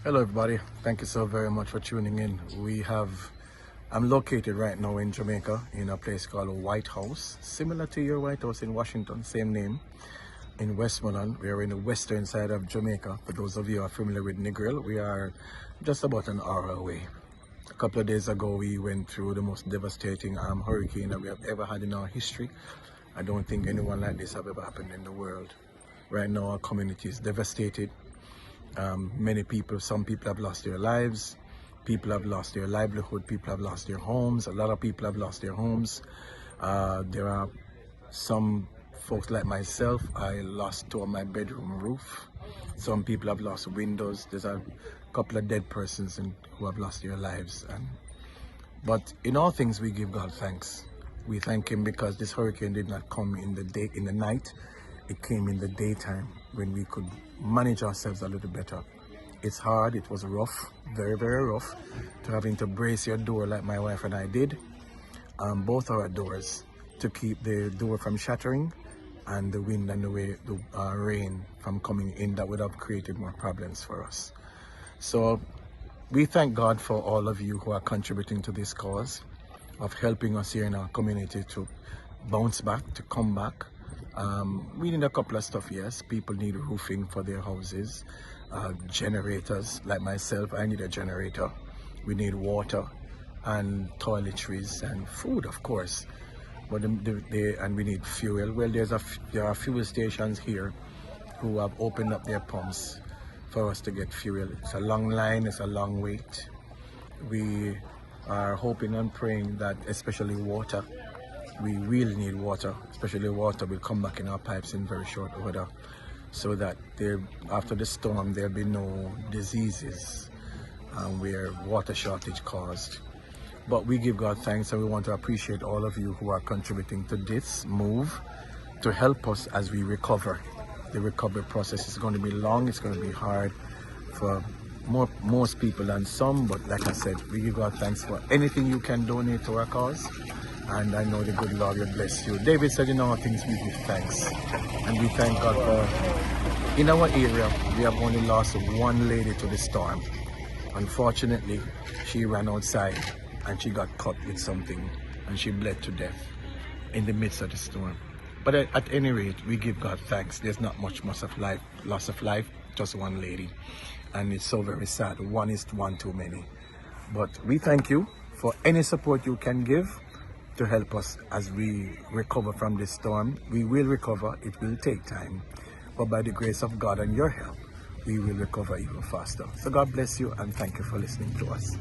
Hello everybody, thank you so very much for tuning in. I'm located right now in Jamaica in a place called Whitehouse, similar to your White House in Washington, same name, in Westmoreland. We are in the western side of Jamaica. For those of you who are familiar with Negril, we are just about an hour away. A couple of days ago we went through the most devastating hurricane that we have ever had in our history. I don't think anyone like this have ever happened in the world. Right now our community is devastated. Many people, some people have lost their lives, people have lost their livelihood, people have lost their homes, a lot of people have lost their homes. There are some folks like myself, I lost to my bedroom roof. Some people have lost windows. There's a couple of dead persons who have lost their lives. But in all things we give God thanks. We thank Him because this hurricane did not come in the night. It came in the daytime when we could manage ourselves a little better. It's hard, it was rough, very, very rough, to having to brace your door like my wife and I did, both our doors, to keep the door from shattering and the wind and the rain from coming in. That would have created more problems for us. So we thank God for all of you who are contributing to this cause of helping us here in our community to bounce back, to come back. We need a couple of stuff, yes. People need roofing for their houses, generators. Like myself, I need a generator. We need water and toiletries and food, of course. But and we need fuel. Well, there are fuel stations here who have opened up their pumps for us to get fuel. It's a long line, it's a long wait. We are hoping and praying that especially water, we really need water, especially water will come back in our pipes in very short order, so that after the storm there'll be no diseases where water shortage caused. But we give God thanks, and we want to appreciate all of you who are contributing to this move to help us as we recover. The recovery process is going to be long, it's going to be hard for most people than some, but like I said, we give God thanks for anything you can donate to our cause. And I know the good Lord will bless you. David said, in all things we give thanks. And we thank God for, in our area, we have only lost one lady to the storm. Unfortunately, she ran outside and she got caught with something and she bled to death in the midst of the storm. But at any rate, we give God thanks. There's not much loss of life, just one lady. And it's so very sad. One is one too many. But we thank you for any support you can give to help us as we recover from this storm. We will recover, it will take time, but by the grace of God and your help, we will recover even faster. So God bless you and thank you for listening to us.